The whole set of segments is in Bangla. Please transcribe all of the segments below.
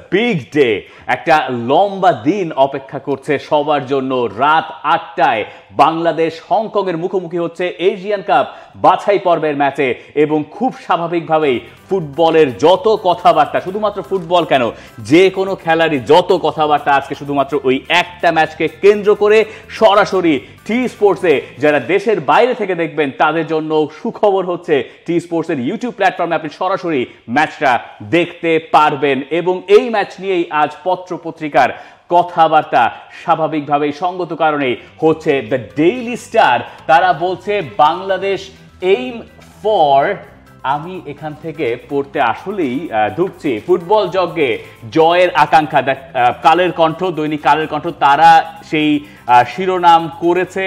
বিগ ডে, একটা লম্বা দিন অপেক্ষা করছে সবার জন্য। রাত ৮টায় বাংলাদেশ হংকং এর মুখোমুখি হচ্ছে এশিয়ান কাপ বাছাই পর্বের ম্যাচে, এবং খুব স্বাভাবিকভাবেই ফুটবলের যত কথাবার্তা, শুধুমাত্র ফুটবল কেন, যে কোনো খেলারই যত কথাবার্তা আজকে শুধুমাত্র ওই একটা ম্যাচকে কেন্দ্র করে। সরাসরি টি স্পোর্টসে যারা দেশের বাইরে থেকে দেখবেন তাদের জন্য সুখবর হচ্ছে, টি স্পোর্টসের ইউটিউব প্ল্যাটফর্মে আপনি সরাসরি ম্যাচটা দেখতে পারবেন। এবং এই ম্যাচ নিয়েই আজ পত্র পত্রিকার কথাবার্তা স্বাভাবিকভাবেই সঙ্গত কারণেই হচ্ছে। দ্য ডেইলি স্টার তারা বলছে বাংলাদেশ এইম ফর, আমি এখান থেকে পড়তে আসলেই ঢুকছি, ফুটবল যজ্ঞে জয়ের আকাঙ্ক্ষা। কালের কণ্ঠ, দৈনিক কালের কণ্ঠ তারা সেই শিরোনাম করেছে।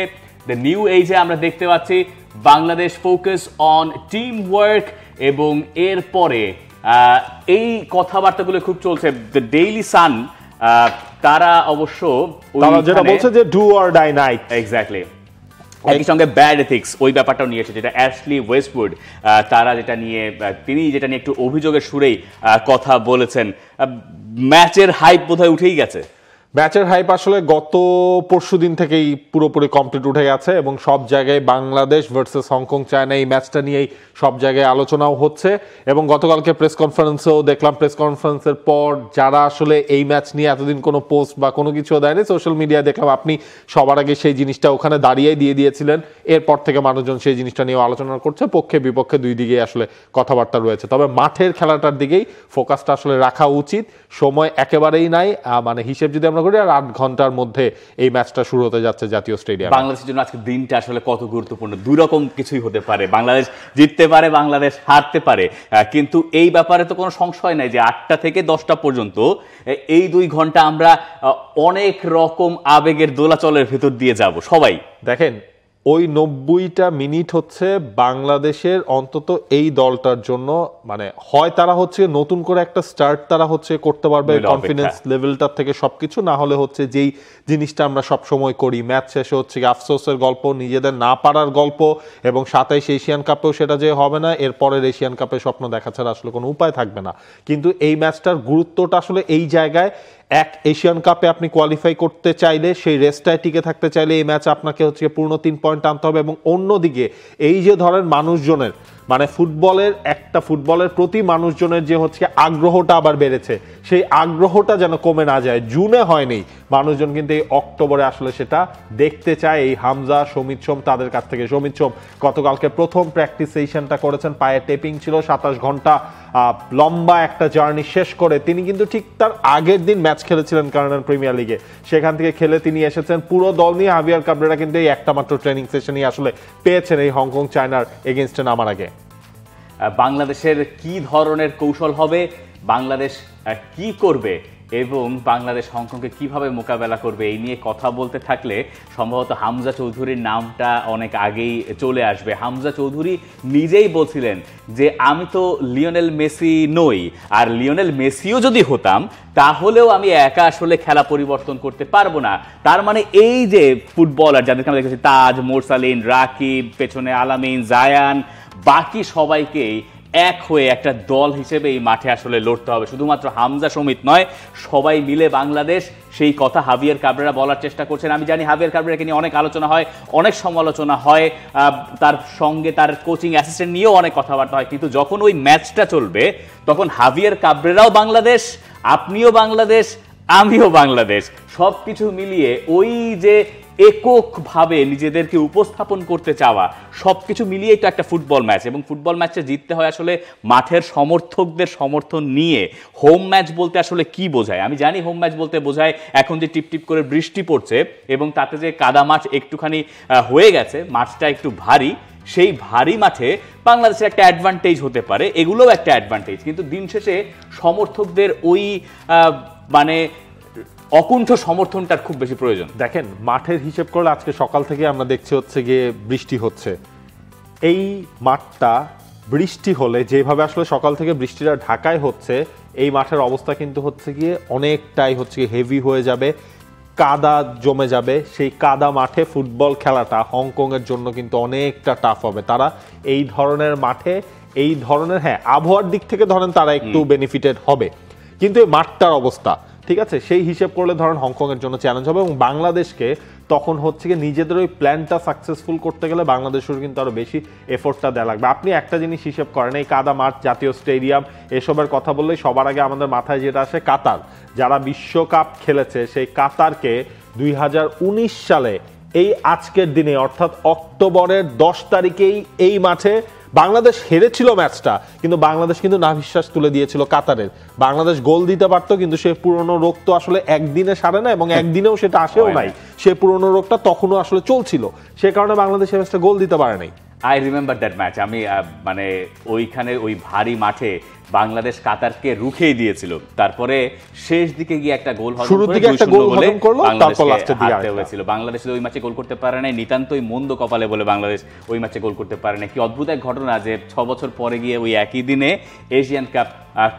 দ্য নিউ এজে আমরা দেখতে পাচ্ছি Bangladesh focus on team work, এবং এরপরে এই কথাবার্তাগুলো খুব চলছে। দ্য ডেইলি সান তারা অবশ্য যেটা বলছে যে do or die night, exactly একই সঙ্গে ব্যাড এথিক্স ওই ব্যাপারটাও নিয়ে এসেছে, যেটা অ্যাশলি ওয়েস্টউড তারা যেটা নিয়ে একটু অভিযোগের সুরেই কথা বলেছেন। ম্যাচের হাইপ বোধহয় উঠেই গেছে। ম্যাচের হাইপ আসলে গত পরশুদিন থেকেই পুরোপুরি কমপ্লিট উঠে গেছে, এবং সব জায়গায় বাংলাদেশ ভার্সেস হংকং চায়না এই ম্যাচটা নিয়েই সব জায়গায় আলোচনাও হচ্ছে। এবং গতকালকে প্রেস কনফারেন্সেও দেখলাম, প্রেস কনফারেন্সের পর যারা আসলে এই ম্যাচ নিয়ে এতদিন কোনো পোস্ট বা কোনো কিছুও দেয়নি, সোশ্যাল মিডিয়ায় দেখলাম আপনি সবার আগে সেই জিনিসটা ওখানে দাঁড়িয়েই দিয়ে দিয়েছিলেন। এরপর থেকে মানুষজন সেই জিনিসটা নিয়েও আলোচনা করছে, পক্ষে বিপক্ষে দুই দিকেই আসলে কথাবার্তা রয়েছে। তবে মাঠের খেলাটার দিকেই ফোকাসটা আসলে রাখা উচিত, সময় একেবারেই নাই। মানে হিসেব যদি আমরা করি, আর ৮ ঘন্টার মধ্যে এই ম্যাচটা শুরু হতে যাচ্ছে জাতীয় স্টেডিয়ামে। বাংলাদেশের জন্য আজকে দিনটা আসলে কত গুরুত্বপূর্ণ, দুই রকম কিছুই হতে পারে, বাংলাদেশ জিততে পারে, বাংলাদেশ হারতে পারে, কিন্তু এই ব্যাপারে তো কোনো সংশয় নাই যে ৮টা থেকে ১০টা পর্যন্ত এই ২ ঘন্টা আমরা অনেক রকম আবেগের দোলাচলের ভেতর দিয়ে যাব সবাই। দেখেন, ওই ৯০টা মিনিট হচ্ছে বাংলাদেশের অন্তত এই দলটার জন্য, মানে হয় তারা হচ্ছে নতুন করে একটা স্টার্ট তারা হচ্ছে করতে পারবে কনফিডেন্স লেভেলটার থেকে সবকিছু, না হলে হচ্ছে যেই জিনিসটা আমরা সব সময় করি, ম্যাচ শেষে হচ্ছে আফসোসের গল্প, নিজেদের না পারার গল্প, এবং ২৭ এশিয়ান কাপেও সেটা যে হবে না, এরপরের এশিয়ান কাপে স্বপ্ন দেখা ছাড়া আসলে কোনো উপায় থাকবে না। কিন্তু এই ম্যাচটার গুরুত্বটা আসলে এই জায়গায়, এক এশিয়ান কাপে আপনি কোয়ালিফাই করতে চাইলে, সেই রেসটায় টিকে থাকতে চাইলে এই ম্যাচ আপনাকে হচ্ছে পূর্ণ ৩ পয়েন্ট আনতে হবে। এবং অন্যদিকে এই যে ধরেন মানুষজনের, মানে ফুটবলের প্রতি মানুষজনের যে হচ্ছে আগ্রহটা আবার বেড়েছে, সেই আগ্রহটা যেন কমে না যায়। জুনে হয়নি, মানুষজন কিন্তু এই অক্টোবরে আসলে সেটা দেখতে চায়। এই হামজা, সমিত সোম তাদের কাছ থেকে। সমিত সোম গতকালকে প্রথম প্র্যাকটিস সেশনটা করেছেন, পায়ে টেপিং ছিল, ২৭ ঘন্টা লম্বা একটা জার্নি শেষ করে তিনি কিন্তু ঠিক তার আগের দিন ম্যাচ খেলেছিলেন কানাডিয়ান প্রিমিয়ার লিগে, সেখান থেকে খেলে তিনি এসেছেন পুরো দল নিয়ে। হাভিয়ার কাবরেরা কিন্তু এই একটা মাত্র ট্রেনিং সেশনই আসলে পেয়েছেন এই হংকং চায়নার এগেনস্টে নামার আগে। বাংলাদেশের কি ধরনের কৌশল হবে, বাংলাদেশ কি করবে, এবং বাংলাদেশ হংকংকে কিভাবে মোকাবেলা করবে, এই নিয়ে কথা বলতে থাকলে সম্ভবত হামজা চৌধুরীর নামটা অনেক আগেই চলে আসবে। হামজা চৌধুরী নিজেই বলছিলেন যে আমি তো লিওনেল মেসি নই, আর লিওনেল মেসিও যদি হতাম তাহলেও আমি একা আসলে খেলা পরিবর্তন করতে পারবো না। তার মানে এই যে ফুটবলার যাদেরকে আমরা দেখেছি, তাজ, মোরসালিন, রাকিব, পেছনে আলামিন, জায়ান, বাকি সবাইকেই এক হয়ে একটা দল হিসেবে এই মাঠে আসলে লড়তে হবে। শুধুমাত্র হামজা সমিত নয়, সবাই মিলে বাংলাদেশ, সেই কথা হাভিয়ার কাবরেরা বলার চেষ্টা করছেন। আমি জানি হাভিয়ার কাবরেরাকে নিয়ে অনেক আলোচনা হয়, অনেক সমালোচনা হয়, তার সঙ্গে তার কোচিং অ্যাসিস্ট্যান্ট নিয়েও অনেক কথাবার্তা হয়, কিন্তু যখন ওই ম্যাচটা চলবে তখন হাভিয়ার কাবরেরাও বাংলাদেশ, আপনিও বাংলাদেশ, আমিও বাংলাদেশ, সব কিছু মিলিয়ে ওই যে এককভাবে নিজেদেরকে উপস্থাপন করতে চাওয়া, সবকিছু মিলিয়েই তো একটা ফুটবল ম্যাচ। এবং ফুটবল ম্যাচে জিততে হয় আসলে মাঠের সমর্থকদের সমর্থন নিয়ে। হোম ম্যাচ বলতে আসলে কি বোঝায়? আমি জানি হোম ম্যাচ বলতে বোঝায় এখন যে টিপটিপ করে বৃষ্টি পড়ছে এবং তাতে যে কাদা মাঠ একটুখানি হয়ে গেছে, মাঠটা একটু ভারী, সেই ভারী মাঠে বাংলাদেশের একটা অ্যাডভান্টেজ হতে পারে, এগুলোও একটা অ্যাডভান্টেজ। কিন্তু দিন শেষে সমর্থকদের ওই মানে অকুণ্ঠ সমর্থনটার খুব বেশি প্রয়োজন। দেখেন, মাঠের হিসেব করলে আজকে সকাল থেকে আমরা দেখছি হচ্ছে গিয়ে বৃষ্টি হচ্ছে। এই মাঠটা বৃষ্টি হলে যেভাবে আসলে সকাল থেকে বৃষ্টিটা ঢাকায় হচ্ছে, এই মাঠের অবস্থা কিন্তু হচ্ছে গিয়ে অনেকটাই হচ্ছে হেভি হয়ে যাবে, কাদা জমে যাবে। সেই কাদা মাঠে ফুটবল খেলাটা হংকংয়ের জন্য কিন্তু অনেকটা টাফ হবে। তারা এই ধরনের মাঠে, এই ধরনের, হ্যাঁ, আবহাওয়ার দিক থেকে ধরেন তারা একটু বেনিফিটেড হবে, কিন্তু এই মাঠটার অবস্থা, ঠিক আছে, সেই হিসেব করলে ধরেন হংকং এর জন্য চ্যালেঞ্জ হবে। এবং বাংলাদেশকে তখন হচ্ছে কি নিজেদের ওই প্ল্যানটা সাকসেসফুল করতে গেলে বাংলাদেশের কিন্তু আরো বেশি এফোর্টটা দেওয়া লাগবে। আপনি একটা জিনিস হিসেব করেন, এই কাদা মাঠ, জাতীয় স্টেডিয়াম, এসবের কথা বললেই সবার আগে আমাদের মাথায় যেটা আসে কাতার। যারা বিশ্বকাপ খেলেছে সেই কাতারকে 2019 সালে এই আজকের দিনে অর্থাৎ অক্টোবরের 10 তারিখেই এই মাঠে বাংলাদেশ হেরেছিল ম্যাচটা, কিন্তু বাংলাদেশ কিন্তু নাভিশ্বাস তুলে দিয়েছিল কাতারের। বাংলাদেশ গোল দিতে পারতো, কিন্তু সে পুরনো রোগ তো আসলে একদিনে সারে না, এবং একদিনেও সেটা আসেও নাই। সে পুরনো রোগটা তখনও আসলে চলছিল, সে কারণে বাংলাদেশ এই ম্যাচটা গোল দিতে পারে নাই। I remember that match. আমি মানে ওইখানে ওই ভারী মাঠে বাংলাদেশ কাতারকে রুখেই দিয়েছিল, তারপরে শেষ দিকে গিয়ে একটা গোল শুরুর দিকে একটা গোল হজম করলো, তারপর লাস্টের দিকে হারতে হয়েছিল। বাংলাদেশ ওই ম্যাচে গোল করতে পারে নাই, নিতান্তই মন্দ কপালে বলে বাংলাদেশ ওই ম্যাচে গোল করতে পারে নাই। কি অদ্ভুত এক ঘটনা যে 6 বছর পরে গিয়ে ওই একই দিনে এশিয়ান কাপ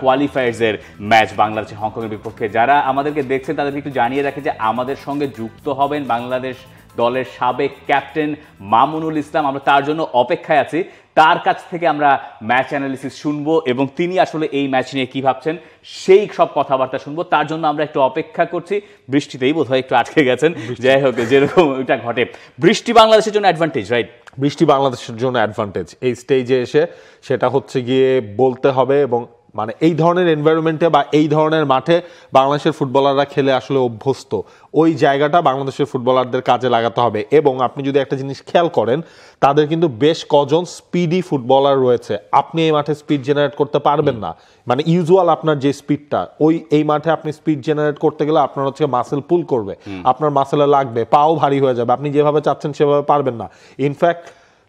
কোয়ালিফায়ার্স এর ম্যাচ বাংলাদেশ হংকং এর বিপক্ষে। যারা আমাদেরকে দেখছেন তাদেরকে একটু জানিয়ে রাখে যে আমাদের সঙ্গে যুক্ত হবেন বাংলাদেশ দলের সাবেক ক্যাপ্টেন মামুনুল ইসলাম। আমরা তার জন্য অপেক্ষায় আছি, তার কাছ থেকে আমরা ম্যাচ অ্যানালিসিস শুনবো এবং তিনি আসলে এই ম্যাচ নিয়ে কি ভাবছেন সেই সব কথাবার্তা শুনবো। তার জন্য আমরা একটু অপেক্ষা করছি। বৃষ্টিতেই বোধহয় একটু আটকে গেছেন, যাই হোক যেরকম এটা ঘটে। বৃষ্টি বাংলাদেশের জন্য অ্যাডভান্টেজ, রাইট? বৃষ্টি বাংলাদেশের জন্য অ্যাডভান্টেজ এই স্টেজে এসে, সেটা হচ্ছে গিয়ে বলতে হবে। এবং মানে এই ধরনের এনভায়রনমেন্টে বা এই ধরনের মাঠে বাংলাদেশের ফুটবলাররা খেলে আসলে অভ্যস্ত, ওই জায়গাটা বাংলাদেশের ফুটবলারদের কাজে লাগাতে হবে। এবং আপনি যদি একটা জিনিস খেয়াল করেন, তাদের কিন্তু বেশ কজন স্পিডি ফুটবলার রয়েছে। আপনি এই মাঠে স্পিড জেনারেট করতে পারবেন না, মানে ইউজুয়াল আপনার যে স্পিডটা, ওই এই মাঠে আপনি স্পিড জেনারেট করতে গেলে আপনার হচ্ছে মাসেল পুল করবে, আপনার মাসেলে লাগবে, পাও ভারী হয়ে যাবে, আপনি যেভাবে চাচ্ছেন সেভাবে পারবেন না। ইনফ্যাক্ট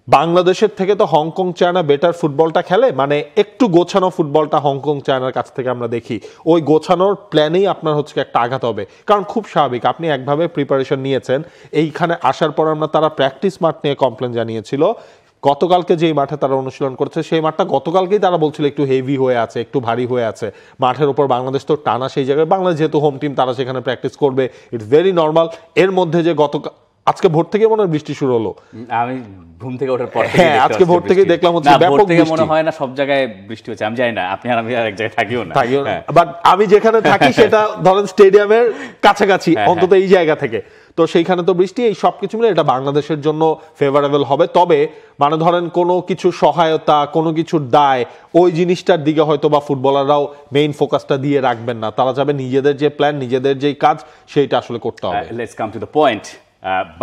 বাংলাদেশের থেকে তো হংকং চায়না বেটার ফুটবলটা খেলে, মানে একটু গোছানো ফুটবলটা হংকং চায়নার কাছ থেকে আমরা দেখি। ওই গোছানোর প্ল্যানেই আপনার হচ্ছে একটা আঘাত হবে, কারণ খুব স্বাভাবিক, আপনি একভাবে প্রিপারেশন নিয়েছেন। এইখানে আসার পর আমরা তারা প্র্যাকটিস মাঠ নিয়ে কমপ্লেন জানিয়েছিল। গতকালকে যেই মাঠে তারা অনুশীলন করছে সেই মাঠটা গতকালকেই তারা বলছিল একটু হেভি হয়ে আছে, একটু ভারী হয়ে আছে। মাঠের উপর বাংলাদেশ তো টানা সেই জায়গায়, বাংলাদেশ যেহেতু হোম টিম তারা সেখানে প্র্যাকটিস করবে, ইটস ভেরি নর্মাল। এর মধ্যে যে আজকে ভোর থেকে মনে হয় বৃষ্টি শুরু হলো, আমি ঘুম থেকে ওঠার পর হ্যাঁ আজকে ভোর থেকে দেখলাম হচ্ছে ব্যাপক বৃষ্টি। মনে হয় না সব জায়গায় বৃষ্টি হচ্ছে, আমি জানি না, আপনি আর আমি এক জায়গায় থাকিও না, বাট আমি যেখানে থাকি সেটা ধরেন স্টেডিয়ামের কাছাকাছি, অন্তত এই জায়গা থেকে, তো সেইখানে তো বৃষ্টি। এই সবকিছু মিলে এটা বাংলাদেশের জন্য ফেভারেবল হবে। তবে মানে ধরেন কোনো কিছু সহায়তা, কোনো কিছুর দায়, ওই জিনিসটার দিকে হয়তো বা ফুটবলাররাও মেইন ফোকাসটা দিয়ে রাখবেন না। তারা যাবে নিজেদের যে প্ল্যান, নিজেদের যেই কাজ, সেইটা আসলে করতে হবে। Let's come to the point.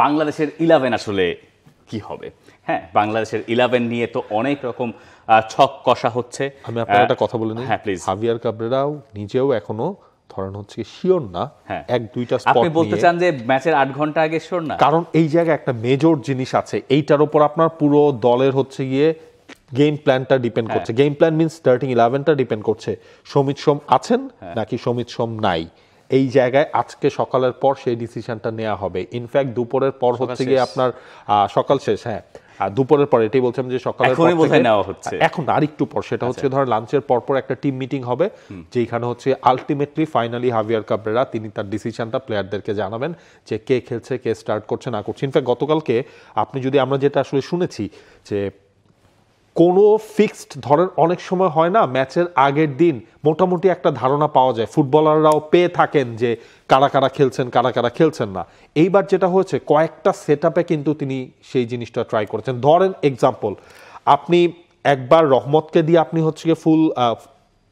বাংলাদেশের 11 আসলে কি হবে? হ্যাঁ, বাংলাদেশের 11 নিয়ে তো অনেক রকম ছক কষা হচ্ছে। আমি আপনার একটা কথা বলে নিই, হ্যাঁ প্লিজ। হাভিয়ার কাবরেরাও নিজেও এখনো ধরেন হচ্ছে শিওর না, এক দুইটা স্পট আপনি বলতে চান যে ম্যাচের 8 ঘন্টা আগে শিওর না? কারণ এই জায়গায় একটা মেজর জিনিস আছে, এইটার উপর আপনার পুরো দলের হচ্ছে গিয়ে গেম প্ল্যানটা ডিপেন্ড করছে। গেম প্ল্যান মিন্স স্টার্টিং 11টা ডিপেন্ড করছে সমিত সোম আছেন নাকি সমিত সোম নাই। এই জায়গায় আজকে সকালের পর সেই ডিসিশনটা নেওয়া হবে। ইনফ্যাক্ট দুপুরের পর হচ্ছে গিয়ে আপনার সকাল শেষ, হ্যাঁ দুপুরের পর, এটাই বলছিলাম যে সকালের পর নেওয়া হচ্ছে, এখন আর একটু পর, সেটা হচ্ছে ধর লাঞ্চের পর একটা টিম মিটিং হবে, যেখানে হচ্ছে আলটিমেটলি ফাইনালি হাভিয়ার কাবরেরা তিনি তার ডিসিশনটা প্লেয়ারদেরকে জানাবেন যে কে খেলছে, কে স্টার্ট করছে না করছে। ইনফ্যাক্ট গতকালকে আপনি যদি, আমরা যেটা আসলে শুনেছি যে কোনো ফিক্সড ধরেন অনেক সময় হয় না, ম্যাচের আগের দিন মোটামুটি একটা ধারণা পাওয়া যায়, ফুটবলাররাও পেয়ে থাকেন যে কারা কারা খেলছেন, কারা কারা খেলছেন না। এইবার যেটা হয়েছে কয়েকটা সেটআপে কিন্তু তিনি সেই জিনিসটা ট্রাই করেছেন। ধরেন এক্সাম্পল, আপনি একবার রহমতকে দিয়ে আপনি হচ্ছে গিয়ে ফুল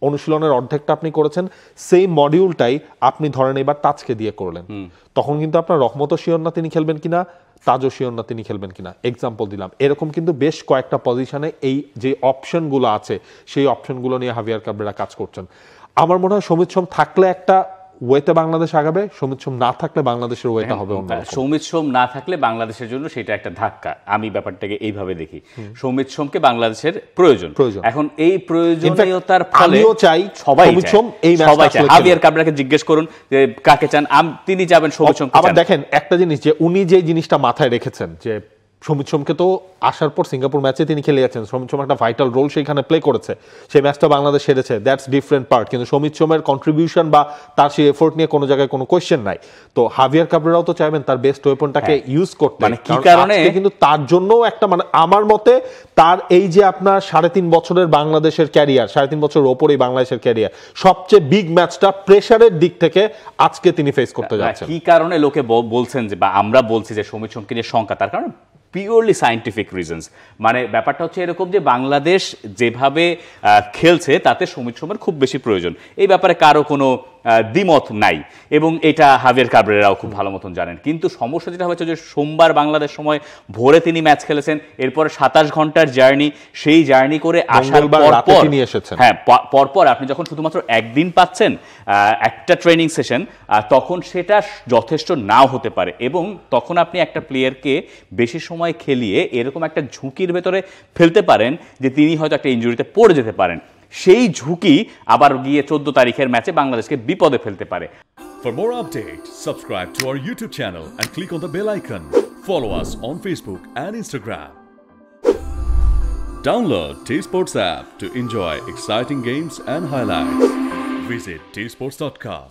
অনুশীলনের অর্ধেকটা আপনি করেছেন, সেই মডিউলটাই আপনি ধরেন এবার তাজকে দিয়ে করলেন, তখন কিন্তু আপনার রহমতও শিওর না তিনি খেলবেন কিনা, তাজও শিওর না তিনি খেলবেন কিনা। এক্সাম্পল দিলাম, এরকম কিন্তু বেশ কয়েকটা পজিশনে এই যে অপশনগুলো আছে সেই অপশনগুলো নিয়ে হাভিয়ার কাবরেরা কাজ করছেন। আমার মনে হয় সমিত সোম থাকলে একটা ওয়েতে বাংলাদেশ আগাবে, সমিত সোম না থাকলে বাংলাদেশের ওয়েটা হবে অন্য। সমিত সোম না থাকলে বাংলাদেশের জন্য সেটা একটা ধাক্কা, আমি ব্যাপারটাকে এইভাবে দেখি। সমিত সোমকে বাংলাদেশের প্রয়োজন। এখন এই প্রয়োজনীয়তার ফলে আমিও চাই সবাই সমিত সোম এই ম্যাচটা খেলুক। হাভিয়ার কাবরেরাকে জিজ্ঞেস করুন যে কাকে চান, তিনি যাবেন সমিত সোম। আবার দেখেন একটা জিনিস, যে উনি যে জিনিসটা মাথায় রেখেছেন যে সমিত সোমকে তো আসার পর সিঙ্গাপুর ম্যাচে তিনি খেলে যাচ্ছেন, সমিত সোম একটা ভাইটাল রোল সেইখানে প্লে করেছে, সেই ম্যাচটা বাংলাদেশ হেরেছে, দ্যাটস ডিফারেন্ট পার্ট। কিন্তু সমিত সোমের কন্ট্রিবিউশন বা তার সেই এফোর্ট নিয়ে কোনো জায়গায় কোনো কোয়েশ্চেন নাই। তো হাভিয়ার কাবরেরাও তো চাইবেন তার বেস্ট ওয়েপনটাকে ইউজ করতে, মানে কি কারণে কিন্তু তার জন্য একটা মানে আমার মতে তার এই যে আপনার 3.5 বছরের বাংলাদেশের ক্যারিয়ার, 3.5 বছরের ওপরেই বাংলাদেশের ক্যারিয়ার, সবচেয়ে বিগ ম্যাচটা প্রেসারের দিক থেকে আজকে তিনি ফেস করতে যাচ্ছেন। কি কারণে লোকে বলছেন যে, বা আমরা বলছি যে সমিত সোমকে নিয়ে শঙ্কা, তার কারণ পিওরলি সায়েন্টিফিক রিজনস। মানে ব্যাপারটা হচ্ছে এরকম যে বাংলাদেশ যেভাবে খেলছে তাতে সমিত সোমের খুব বেশি প্রয়োজন, এই ব্যাপারে কারো কোনো দ্বিমত নাই, এবং এটা হাভিয়ার কাবরেরাও খুব ভালো মতন জানেন। কিন্তু সমস্যা যেটা হচ্ছে যে সোমবার বাংলাদেশ সময় ভোরে তিনি ম্যাচ খেলেছেন, এরপরে 27 ঘন্টার জার্নি, সেই জার্নি করে আসার পরপর আপনি যখন শুধুমাত্র একদিন পাচ্ছেন একটা ট্রেনিং সেশন, তখন সেটা যথেষ্ট নাও হতে পারে, এবং তখন আপনি একটা প্লেয়ারকে বেশি সময় খেলিয়ে এরকম একটা ঝুঁকির ভেতরে ফেলতে পারেন যে তিনি হয়তো একটা ইনজুরিতে পড়ে যেতে পারেন। সেই ঝুঁকি আবার গিয়ে 14 তারিখের ম্যাচে বাংলাদেশকে বিপদে ফেলতে পারে। For more updates, subscribe to our YouTube channel and click on the bell icon. Follow us on Facebook and Instagram. Download T-Sports app to enjoy exciting games and highlights. Visit tsports.com.